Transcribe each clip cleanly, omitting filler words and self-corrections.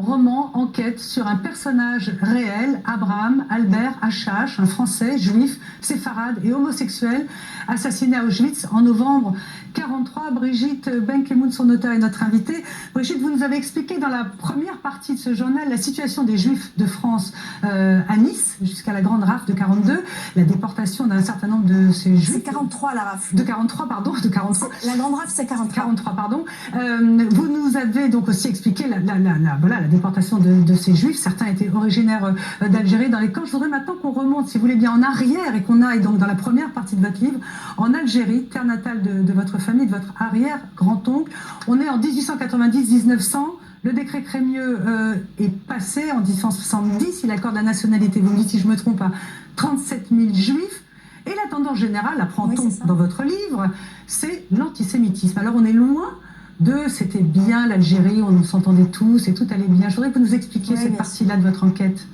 roman enquête sur un personnage réel, Abraham Albert Achache, un Français juif, séfarade et homosexuel, assassiné à Auschwitz en novembre 1943. Brigitte Benkemoun, son auteur, est notre invitée. Brigitte, vous nous avez expliqué dans la première partie de ce journal la situation des Juifs de France à Nice, jusqu'à la grande rafle de 42, la déportation d'un certain nombre de ces Juifs. C'est 43 la rafle. De 43, pardon, de 43. La grande rafle, c'est 43. 43, pardon. Vous nous avez donc aussi expliqué la déportation de ces Juifs. Certains étaient originaires d'Algérie dans les camps. Je voudrais maintenant qu'on remonte, si vous voulez bien, en arrière et qu'on aille donc dans la première partie de votre livre, en Algérie, terre natale de votre famille, de votre arrière-grand-oncle. On est en 1890-1900. Le décret Crémieux est passé en 1870. Il accorde la nationalité, vous me dites si je me trompe, à 37 000 Juifs. Et la tendance générale, apprend-on dans votre livre, c'est l'antisémitisme. Alors on est loin de c'était bien l'Algérie, on s'entendait tous et tout allait bien. Je voudrais que vous nous expliquiez cette partie-là de votre enquête.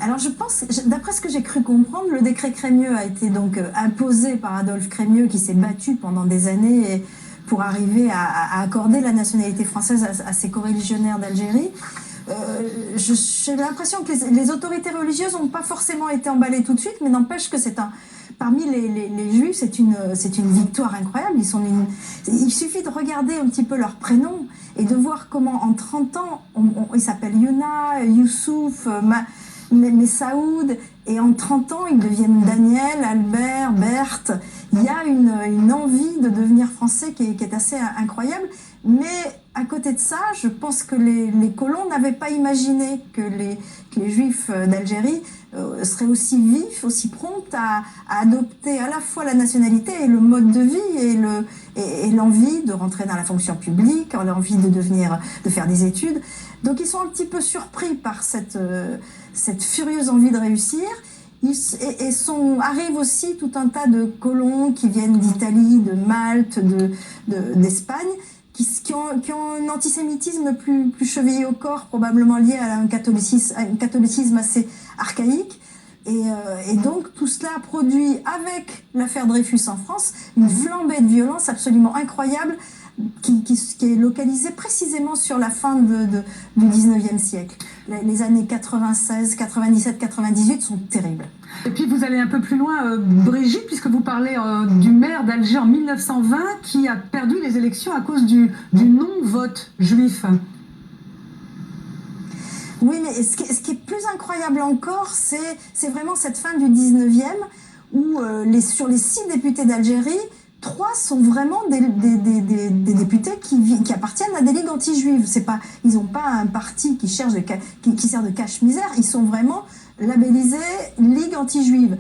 Alors je pense, d'après ce que j'ai cru comprendre, le décret Crémieux a été donc imposé par Adolphe Crémieux qui s'est battu pendant des années pour arriver à accorder la nationalité française à ses coreligionnaires d'Algérie. J'ai l'impression que les autorités religieuses n'ont pas forcément été emballées tout de suite, mais n'empêche que parmi les Juifs, c'est une victoire incroyable. Il suffit de regarder un petit peu leurs prénoms et de voir comment en 30 ans, ils s'appellent Yuna, Youssouf, Messaoud, et en 30 ans, ils deviennent Daniel, Albert, Berthe. Il y a une envie de devenir français qui est assez incroyable. Mais à côté de ça, je pense que les colons n'avaient pas imaginé que les Juifs d'Algérie seraient aussi vifs, aussi prompts à adopter à la fois la nationalité et le mode de vie et l'envie de rentrer dans la fonction publique, l'envie de faire des études. Donc ils sont un petit peu surpris par cette furieuse envie de réussir. Arrivent aussi tout un tas de colons qui viennent d'Italie, de Malte, d'Espagne, qui ont un antisémitisme plus chevillé au corps, probablement lié à un catholicisme assez archaïque. Et donc tout cela produit, avec l'affaire Dreyfus en France, une flambée de violence absolument incroyable qui est localisée précisément sur la fin du 19e siècle. Les années 96, 97, 98 sont terribles. Et puis vous allez un peu plus loin, Brigitte, puisque vous parlez du maire d'Alger en 1920 qui a perdu les élections à cause du non-vote juif. Oui, mais ce qui est plus incroyable encore, c'est vraiment cette fin du 19e où sur les 6 députés d'Algérie, 3 sont vraiment des députés qui appartiennent à des ligues anti-juives. Ils n'ont pas un parti qui sert de cache-misère, ils sont vraiment labellisés Ligue anti-juive.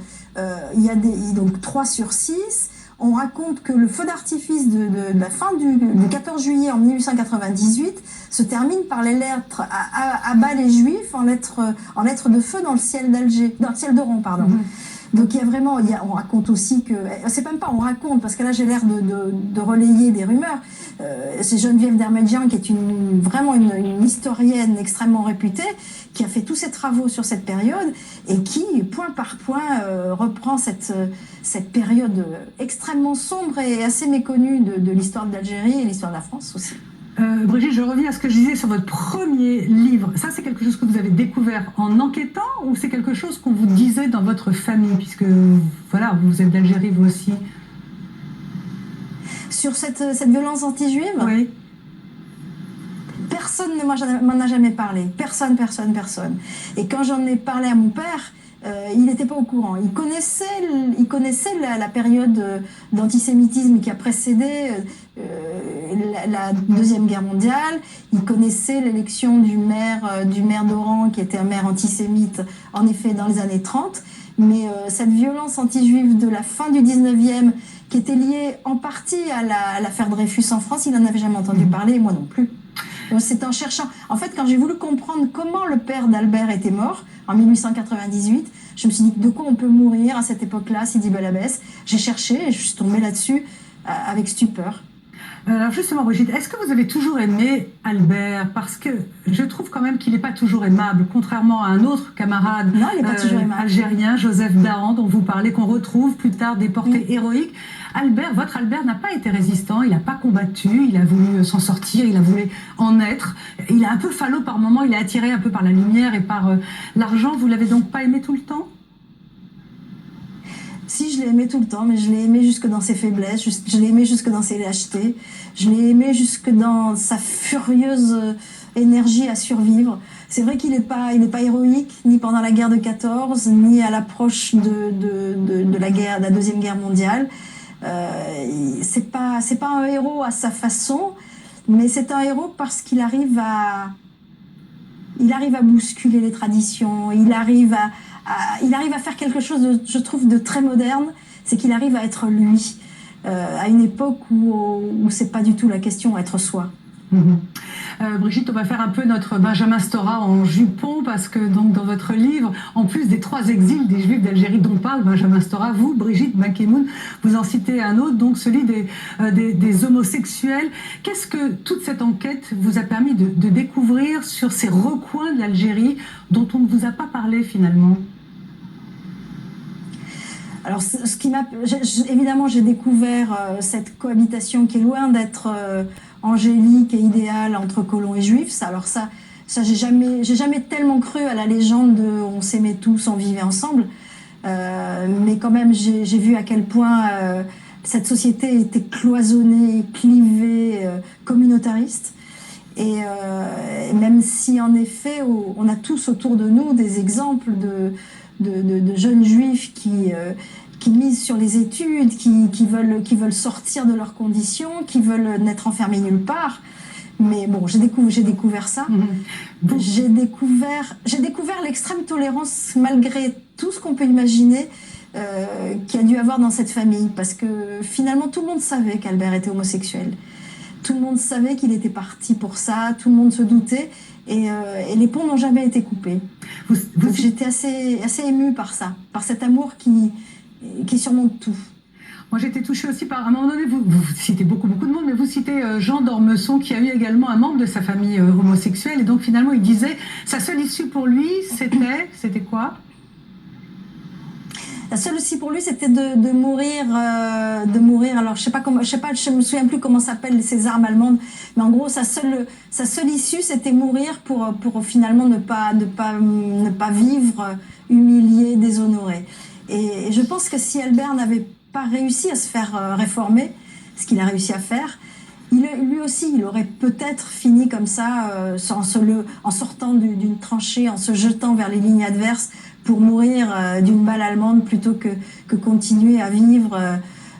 Il y a donc 3 sur 6. On raconte que le feu d'artifice de la fin du 14 juillet en 1898 se termine par les lettres à bas les Juifs en lettres de feu dans le ciel d'Alger, dans le ciel d'Oran, pardon. Donc il y a vraiment, on raconte aussi que, c'est même pas on raconte, parce que là j'ai l'air de relayer des rumeurs. C'est Geneviève Dermedjian qui est vraiment une historienne extrêmement réputée, qui a fait tous ses travaux sur cette période et qui, point par point, reprend cette période extrêmement sombre et assez méconnue de l'histoire d'Algérie et l'histoire de la France aussi. Brigitte, je reviens à ce que je disais sur votre premier livre. Ça, c'est quelque chose que vous avez découvert en enquêtant ou c'est quelque chose qu'on vous disait dans votre famille, puisque voilà, vous êtes d'Algérie vous aussi? Sur cette violence anti-juive? Oui. Personne ne m'en a jamais parlé. Personne. Et quand j'en ai parlé à mon père, il n'était pas au courant. Il connaissait la période d'antisémitisme qui a précédé la Deuxième Guerre mondiale. Il connaissait l'élection du maire d'Oran, qui était un maire antisémite, en effet, dans les années 30. Mais cette violence anti-juive de la fin du 19e, qui était liée en partie à l'affaire Dreyfus en France, il n'en avait jamais entendu parler, et moi non plus. C'est en cherchant. En fait, quand j'ai voulu comprendre comment le père d'Albert était mort, en 1898, je me suis dit de quoi on peut mourir à cette époque-là, Sidi Bel Abbès. J'ai cherché et je suis tombée là-dessus avec stupeur. Alors justement, Brigitte, est-ce que vous avez toujours aimé Albert? Parce que je trouve quand même qu'il n'est pas toujours aimable, contrairement à un autre camarade non, il n'est pas toujours aimable. Algérien, Joseph Dahan, dont vous parlez, qu'on retrouve plus tard déporté héroïque. Albert, votre Albert n'a pas été résistant, il n'a pas combattu, il a voulu s'en sortir, il a voulu en être. Il est un peu falot par moments, il est attiré un peu par la lumière et par l'argent. Vous l'avez donc pas aimé tout le temps? Si, je l'ai aimé tout le temps, mais je l'ai aimé jusque dans ses faiblesses, je l'ai aimé jusque dans ses lâchetés, je l'ai aimé jusque dans sa furieuse énergie à survivre. C'est vrai qu'il n'est pas héroïque, ni pendant la guerre de 14, ni à l'approche de la Deuxième Guerre mondiale. C'est pas un héros à sa façon, mais c'est un héros parce qu'il arrive à bousculer les traditions, il arrive à faire quelque chose, je trouve, de très moderne, c'est qu'il arrive à être lui, à une époque où c'est pas du tout la question d'être soi. Brigitte, on va faire un peu notre Benjamin Stora en jupon, parce que donc dans votre livre, en plus des 3 exils des Juifs d'Algérie dont parle Benjamin Stora, vous, Brigitte Benkemoun, vous en citez un autre, donc celui des homosexuels. Qu'est-ce que toute cette enquête vous a permis de découvrir sur ces recoins de l'Algérie dont on ne vous a pas parlé finalement? Alors, évidemment, j'ai découvert cette cohabitation qui est loin d'être angélique et idéale entre colons et juifs. Alors ça, j'ai jamais tellement cru à la légende de on s'aimait tous, on vivait ensemble. Mais quand même, j'ai vu à quel point cette société était cloisonnée, clivée, communautariste. Et même si en effet, on a tous autour de nous des exemples de jeunes juifs qui misent sur les études, qui veulent sortir de leurs conditions, qui veulent n'être enfermés nulle part. Mais bon, j'ai découvert ça. J'ai découvert l'extrême tolérance malgré tout ce qu'on peut imaginer qu'il y a dû avoir dans cette famille. Parce que finalement, tout le monde savait qu'Albert était homosexuel. Tout le monde savait qu'il était parti pour ça, tout le monde se doutait. Et les ponts n'ont jamais été coupés. Donc j'étais assez émue par ça, par cet amour qui surmonte tout. Moi, j'étais touchée aussi par, à un moment donné, vous citez beaucoup de monde, mais vous citez Jean d'Ormesson, qui a eu également un membre de sa famille homosexuelle. Et donc, finalement, il disait, sa seule issue pour lui, c'était quoi? La seule issue pour lui, c'était de mourir. Alors, je me souviens plus comment s'appellent ces armes allemandes, mais en gros, sa seule issue, c'était mourir pour finalement ne pas vivre humilié, déshonoré. Et je pense que si Albert n'avait pas réussi à se faire réformer, ce qu'il a réussi à faire, lui aussi, il aurait peut-être fini comme ça, en sortant d'une tranchée, en se jetant vers les lignes adverses pour mourir d'une balle allemande plutôt que continuer à vivre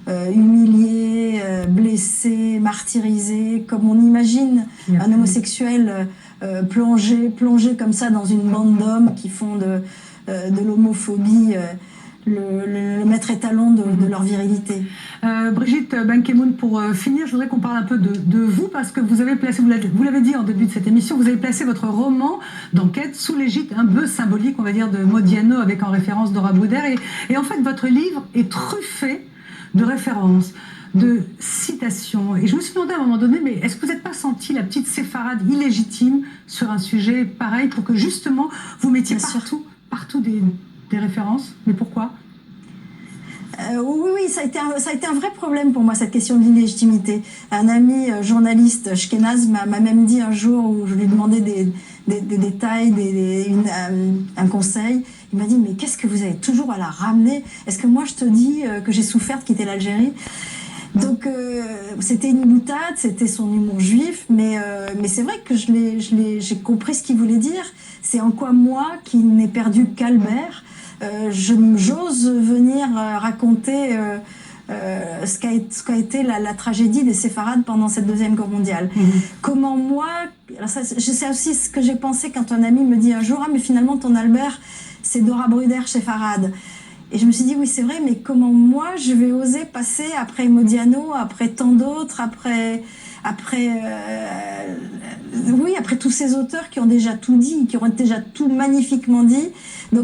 humilié, blessé, martyrisé, comme on imagine un homosexuel plongé comme ça dans une bande d'hommes qui font de l'homophobie le maître étalon de leur virilité. Brigitte Benkemoun, pour finir, je voudrais qu'on parle un peu de vous, parce que vous avez placé, vous l'avez dit en début de cette émission, vous avez placé votre roman d'enquête sous l'égide un peu symbolique, on va dire, de Modiano, avec en référence Dora Bruder. Et en fait, votre livre est truffé de références, de citations. Et je me suis demandé à un moment donné, mais est-ce que vous n'êtes pas senti la petite séfarade illégitime sur un sujet pareil, pour que justement vous mettiez partout des références? Mais pourquoi? Oui, ça a été un vrai problème pour moi, cette question de l'illégitimité. Un ami journaliste Shkenaz m'a même dit un jour, où je lui demandais des détails, un conseil, il m'a dit, mais qu'est-ce que vous avez toujours à la ramener? Est-ce que moi je te dis que j'ai souffert de quitter l'Algérie? Donc c'était une boutade, c'était son humour juif, mais c'est vrai que j'ai compris ce qu'il voulait dire. C'est en quoi moi, qui n'ai perdu qu'Albert, j'ose venir raconter ce qu'a été la tragédie des séfarades pendant cette Deuxième Guerre mondiale. Comment moi, c'est aussi ce que j'ai pensé quand un ami me dit un jour, ah mais finalement ton Albert, c'est Dora Bruder séfarade. Et je me suis dit, oui, c'est vrai, mais comment moi, je vais oser passer après Modiano, après tant d'autres, après tous ces auteurs qui ont déjà tout dit, qui ont déjà tout magnifiquement dit. Donc,